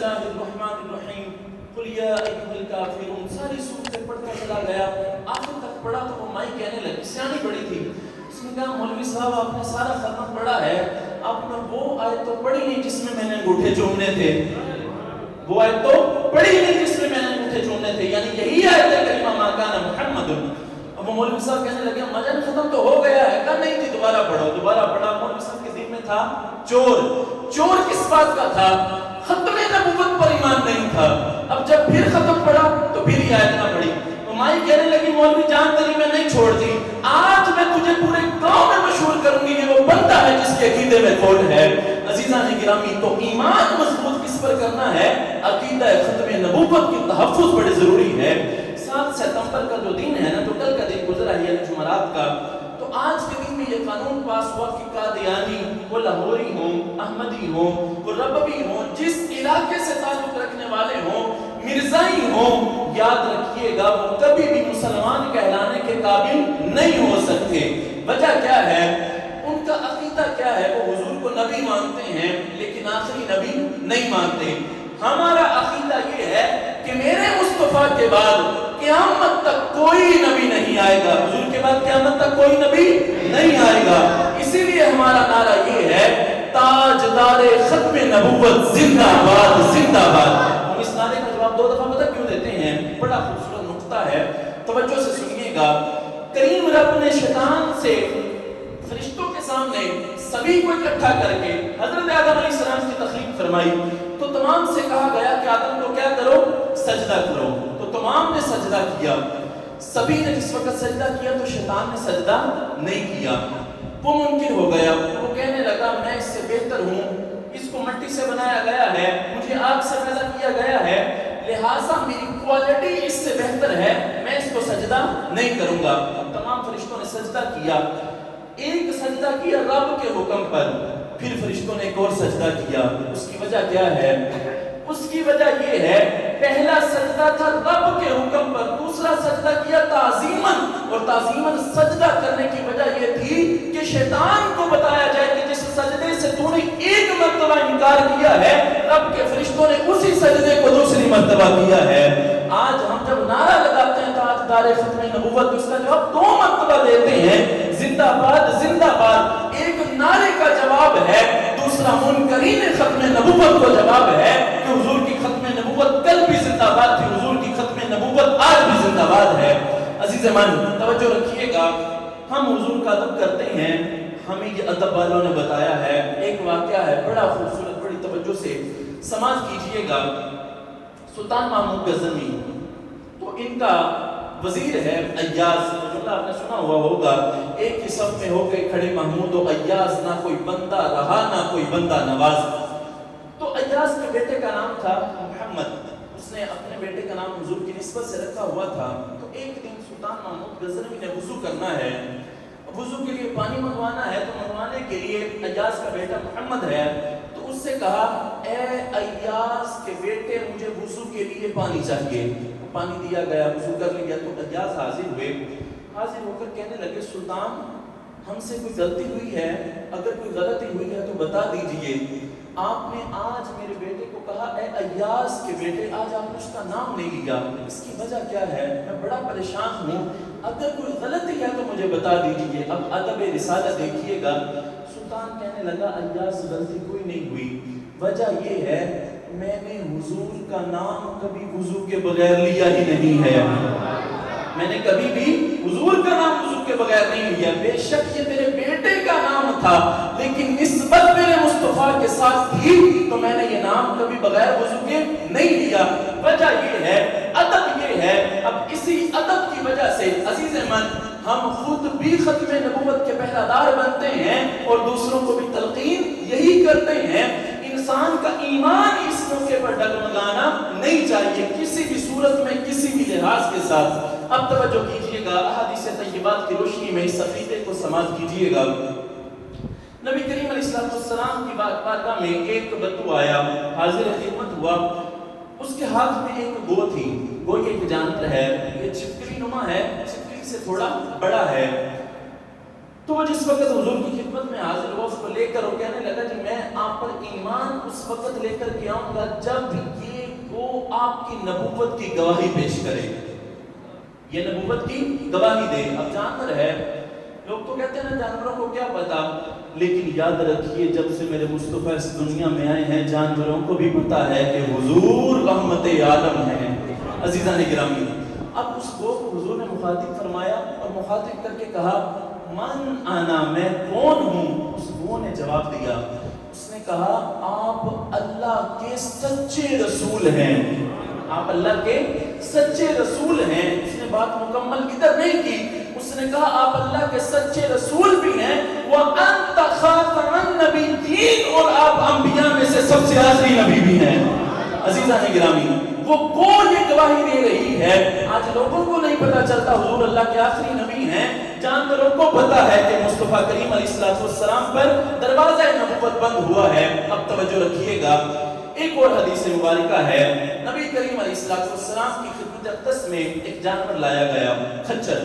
اللہ الرحمن الرحیم قل یا ایھا الکافرون، ساری سورتیں پڑھتا چلا گیا، آخر تک پڑھا تو وہ مائی کہنے لگی، سیانی بڑی تھی، اس نے کہا مولوی صاحب آپ نے سارا ختم پڑھا ہے، آپ نے وہ آیت تو پڑھی نہیں جس میں نے انگوٹھے چومنے تھے، وہ آیت تو پڑھی نہیں جس میں نے انگوٹھے چومنے تھے، یعنی یہی آیت کریمہ ما کان محمد۔ اب وہ مولوی صاحب کہنے لگے مجن ختم تو ہو گیا ہے، کہا نہیں تھی، دوبارہ پڑھو، دوبارہ پڑھا، مولوی صاحب کے دل میں تھا چور، چور کس بات کا تھا؟ ختم نبوت پر ایمان نہیں تھا۔ اب جب پھر ختم پڑھا تو پھر یہ آیت نہ پڑھی، تو مائی کہنے لگی مولوی جان تری میں نہیں چھوڑتی، آج میں تجھے پورے گاؤں میں مشہور کروں گی، یہ وہ بندہ ہے جس کے عقیدے میں کھوٹ ہے۔ عزیزان گرامی، تو ایمان مضبوط کس پر کرنا ہے؟ عقیدہ ختم نبوت کی تحفظ بڑے ضروری ہے۔ 7 ستمبر کا جو دن ہے نا، تو کل کا دن گزرا ہے یعنی جمعرات کا، تو آج کے دن میں یہ قانون پاس ہوا کہ قادیانی، وہ لاہوری ہوں، احمدی ہوں، وہ ربوی ہوں، جس علاقے سے تعلق رکھنے والے ہوں، مرزائی ہوں، یاد رکھیے گا وہ کبھی بھی مسلمان کہلانے کے قابل نہیں ہو سکتے۔ وجہ کیا ہے؟ ان کا عقیدہ کیا ہے؟ وہ حضور کو نبی مانتے ہیں لیکن آخری نبی نہیں مانتے۔ ہمارا عقیدہ یہ ہے کہ میرے مصطفیٰ کے بعد قیامت تک کوئی نبی نہیں آئے گا، حضور کے بعد قیامت تک کوئی نبی نہیں آئے گا، اسی لیے ہمارا نعرہ یہ ہے تاجدار ختم نبوت زندہ باد، زندہ باد۔ ہم اس نعرے کا جواب 2 دفعہ پتہ کیوں دیتے ہیں؟ بڑا خوبصورت نقطہ ہے، توجہ سے سنیے گا۔ کریم رب نے شیطان سے فرشتوں کے سامنے سبھی کو اکٹھا کر کے حضرت آدم علیہ السلام کی تخلیق فرمائی، تو تمام سے کہا گیا کہ آدم کو کیا کرو؟ سجدہ کرو، تو تمام نے سجدہ کیا۔ سبھی نے جس وقت سجدہ کیا تو شیطان نے سجدہ نہیں کیا، وہ منکر ہو گیا، وہ کہنے لگا میں اس سے بہتر ہوں، اس کو مٹی سے بنایا گیا ہے، مجھے آگ سے پیدا کیا گیا ہے، لہٰذا میری کوالٹی اس سے بہتر ہے، میں اس کو سجدہ نہیں کروں گا۔ تمام فرشتوں نے سجدہ کیا، ایک سجدہ کیا رب کے حکم پر، پھر فرشتوں نے ایک اور سجدہ کیا۔ اس کی وجہ کیا ہے؟ اس کی وجہ یہ ہے پہلا سجدہ تھا رب کے حکم پر، دوسرا سجدہ کیا تعظیماً، اور تعظیماً سجدہ کرنے کی وجہ یہ تھی کہ شیطان کو بتایا جائے کہ جس سجدے سے تو نے ایک مرتبہ انکار کیا ہے، رب کے فرشتوں نے اسی سجدے کو دوسری مرتبہ کیا ہے۔ آج ہم جب نعرہ لگاتے ہیں تاجدار ختم نبوت، اس کا جواب 2 مرتبہ دیتے ہیں، زندہ باد، زندہ باد۔ ایک نعرے کا جواب ہے، دوسرا منکرین ختم نبوت کو جواب ہے کہ حضور کی ختم نبوت کل بھی زندہ باد تھی، حضور کی ختم نبوت آج بھی زندہ باد ہے۔ عزیز من توجہ رکھیے گا، ہم حضور کا ادب کرتے ہیں، ہمیں یہ ادب والوں نے بتایا ہے۔ ایک واقعہ ہے بڑا خوبصورت، بڑی توجہ سے سماعت کیجئے گا۔ سلطان محمود غزنوی، تو ان کا وزیر ہے ایاز، جملہ آپ نے سنا ہوا ہوگا، ایک ہی صف میں ہو کے کھڑے محمود و ایاز، نہ کوئی بندہ رہا نہ کوئی بندہ نواز۔ تو ایاز کے بیٹے کا نام تھا محمد، اس نے اپنے بیٹے کا نام حضور کی نسبت سے رکھا ہوا تھا۔ تو ایک دن سلطان محمود غزنوی نے وضو کرنا ہے، وضو کے لیے پانی منگوانا ہے، تو منگوانے کے لیے ایاز کا بیٹا محمد ہے، تو اس سے کہا اے ایاز کے بیٹے مجھے وضو کے لیے پانی چاہیے۔ پانی دیا گیا، وضو کر لیا، تو ایاز حاضر ہوئے، حاضر ہو کر کہنے لگے سلطان ہم سے کوئی غلطی ہوئی ہے، اگر کوئی غلطی ہوئی ہے تو بتا دیجئے، آپ نے آج میرے بیٹے کو کہا اے ایاز کے بیٹے، آج آپ نے اس کا نام نہیں لیا، اس کی وجہ کیا ہے؟ میں بڑا پریشان ہوں، اگر کوئی غلطی ہے تو مجھے بتا دیجئے۔ اب ادب رسالہ دیکھیے گا، سلطان کہنے لگا ایاز غلطی کوئی نہیں ہوئی، وجہ یہ ہے میں نے حضور کا نام کبھی وضو کے بغیر لیا ہی نہیں ہے، میں نے کبھی بھی حضور کا نام وضو کے بغیر نہیں لیا۔ بے شک یہ میرے بیٹے کا نام تھا لیکن نسبت میرے مصطفیٰ کے ساتھ تھی تو میں نے یہ نام کبھی بغیر وضو کے نہیں لیا۔ وجہ یہ ہے، ادب یہ ہے۔ اب اسی ادب کی وجہ سے عزیز من ہم خود بھی ختم نبوت کے پہرادار بنتے ہیں اور دوسروں کو بھی تلقین یہی کرتے ہیں۔ انسان کا ایمان اس موقع پر ڈگمگانا نہیں چاہیے کسی بھی صورت میں، کسی بھی لحاظ کے ساتھ۔ اب توجہ کیجئے گا، احادیث طیبات کی روشنی میں اس عقیدے کو سماعت کیجئے گا۔ نبی کریم علیہ السلام کی بارگاہ میں ایک بدو آیا، حاضر خدمت ہوا، اس کے ہاتھ میں ایک گو تھی، گو یہ ایک جانور ہے، یہ چھپکلی نما ہے، چھپکلی سے تھوڑا بڑا ہے۔ تو وہ جس وقت حضور کی خدمت میں حاضر ہوا، اس کو لے کر وہ کہنے لگا کہ میں آپ پر ایمان اس وقت لے کر کے آؤں گا جب یہ وہ آپ کی نبوت کی گواہی پیش کرے، یہ نبوت کی گواہی دے۔ اب جانور ہے، لوگ تو کہتے ہیں نا جانوروں کو کیا پتا، لیکن یاد رکھیے جب سے میرے مصطفیٰ اس دنیا میں آئے ہیں جانوروں کو بھی پتا ہے کہ حضور رحمت عالم ہے۔ عزیزان گرامی، اب اس کو حضور نے مخاطب فرمایا اور مخاطب کر کے کہا من آنا، میں کون ہوں؟ اس وہ نے جواب دیا، اس نے کہا آپ اللہ کے سچے رسول ہیں، آپ اللہ کے سچے رسول ہیں۔ اس نے بات مکمل ادھر نہیں کی، اس نے کہا آپ اللہ کے سچے رسول بھی ہیں، وَأَنْتَ خَاتَمَ النَّبِيِّينَ، اور آپ انبیاء میں سے سب سے آخری نبی بھی ہیں۔ عزیزان گرامی، وہ کون یہ گواہی دے رہی ہے؟ آج لوگوں کو نہیں پتا چلتا حضور اللہ کے آخری نبی ہیں، جانوروں کو پتا ہے کہ مصطفیٰ کریم علیہ السلام پر دروازہ نبوت بند ہوا ہے۔ اب توجہ رکھیے گا، ایک اور حدیث مبارکہ ہے، نبی کریم علیہ السلام کی خدمت اقدس میں ایک جانور لایا گیا، خچر۔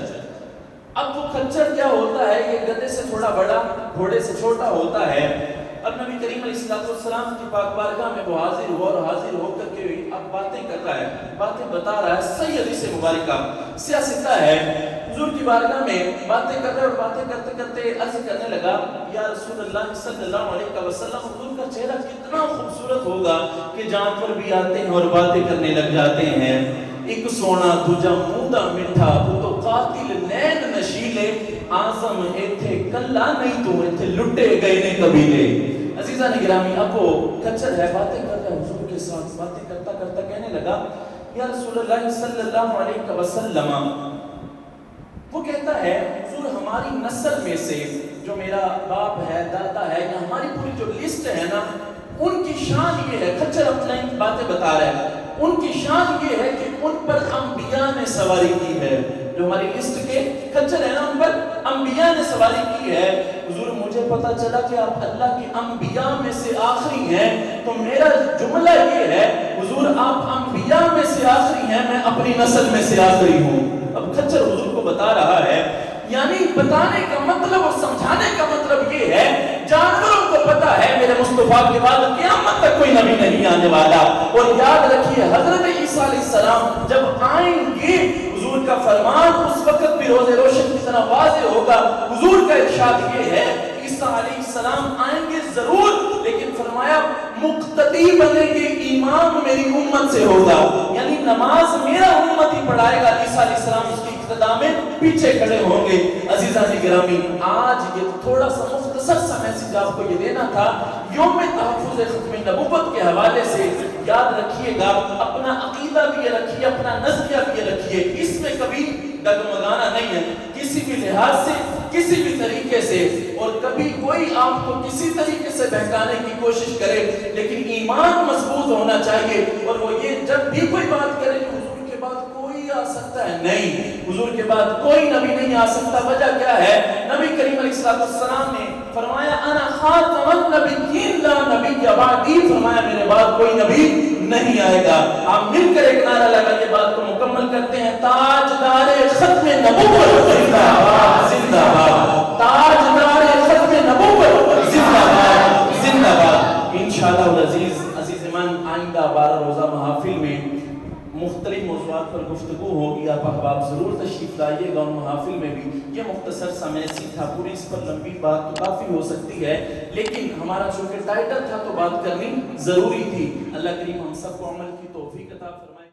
اب وہ خچر کیا ہوتا ہے؟ یہ گدھے سے تھوڑا بڑا، گھوڑے سے چھوٹا ہوتا ہے۔ اب نبی کریم علیہ السلام کی پاک بارگاہ میں وہ حاضر ہوا اور حاضر ہو کر کے اب باتیں کر رہا ہے، باتیں بتا رہا ہے، صحیح حدیث مبارکہ سیاستہ ہے، حضور کی بارگاہ میں باتیں کر رہے اور باتیں کرتے کرتے عرض کرنے لگا یا رسول اللہ صلی اللہ علیہ وسلم، حضور کا چہرہ کتنا خوبصورت ہوگا کہ جانور بھی آتے ہیں اور باتیں کرنے لگ جاتے ہیں۔ ایک سونا دوجا مودا میٹھا، وہ تو قاتل نین نشیلے، آزم ایتھے کلا نہیں تو ایتھے لٹے گئے نے قبیلے۔ عزیزان گرامی، اب وہ کچر ہے، باتیں کر رہا ہے حضور کے ساتھ، باتیں کرتا کرتا کہنے لگا یا رسول اللہ صلی اللہ علیہ وسلم، وہ کہتا ہے حضور ہماری نسل میں سے جو میرا باپ ہے، دادا ہے، یا ہماری پوری جو لسٹ ہے نا، ان کی شان یہ ہے، خچر اپنے باتیں بتا رہے ہیں، ان کی شان یہ ہے کہ ان پر انبیاء نے سواری کی ہے، جو ہماری لسٹ کے خچر ہیں نا، ان پر انبیاء نے سواری کی ہے۔ حضور مجھے پتا چلا کہ آپ اللہ کے انبیاء میں سے آخری ہیں، تو میرا جملہ یہ ہے حضور آپ انبیاء میں سے آخری ہیں، میں اپنی نسل میں سے آخری ہوں۔ اب خچر حضور کو بتا رہا ہے، یعنی بتانے کا مطلب اور سمجھانے کا مطلب یہ ہے جانوروں کو پتا ہے میرے مصطفیٰ کے بعد قیامت تک کوئی نبی نہیں آنے والا۔ اور یاد رکھیے حضرت عیسیٰ علیہ السلام جب آئیں گے، حضور کا فرمان اس وقت بھی روز روشن کی طرح واضح ہوگا۔ حضور کا ارشاد یہ ہے عیسیٰ علیہ السلام آئیں گے ضرور، لیکن فرمایا مقتدی بنیں گے، امام میری امت سے ہوگا، یعنی نماز میرا امت ہی پڑھائے گا، عیسیٰ علیہ السلام اس کی اقتداء میں پیچھے کھڑے ہوں گے۔ عزیزان گرامی، آج یہ تھوڑا سا مختصر سا میسج آپ کو یہ دینا تھا یوم تحفظ ختم نبوت کے حوالے سے۔ یاد رکھیے گا، اپنا عقیدہ بھی یہ رکھیے، اپنا نظریہ بھی یہ رکھیے، اس میں کبھی ڈگمگانا نہیں ہے کسی بھی لحاظ سے، کسی بھی طریقے سے، اور کبھی کوئی آپ کو کسی طریقے سے بہکانے کی کوشش کرے، لیکن ایمان مضبوط ہونا چاہیے۔ اور وہ یہ جب بھی کوئی بات کرے کہ حضور کے بعد کوئی آ سکتا ہے، نہیں، حضور کے بعد کوئی نبی نہیں آ سکتا۔ وجہ کیا ہے؟ نبی کریم علیہ السلام نے فرمایا انا خاتم النبیین لا نبی بعدی، فرمایا میرے بعد کوئی نبی نہیں آئے گا۔ آپ مل کر ایک نعرہ لگا یہ بات کو مکمل کرتے ہیں، تاجدار ختم نبوت زندہ باد، زندہ باد، تاجدار ختم نبوت زندہ باد، زندہ باد۔ انشاءاللہ العزیز، عزیز من، آئندہ 12 روزہ محافل میں مختلف موضوعات پر گفتگو ہوگی، آپ احباب ضرور تشریف لائیے گا ان محافل میں بھی۔ یہ مختصر سا میسج تھا، پوری اس پر لمبی بات تو کافی ہو سکتی ہے، لیکن ہمارا چونکہ ٹائٹل تھا تو بات کرنی ضروری تھی۔ اللہ کریم ہم سب کو عمل کی توفیق عطا فرمائے۔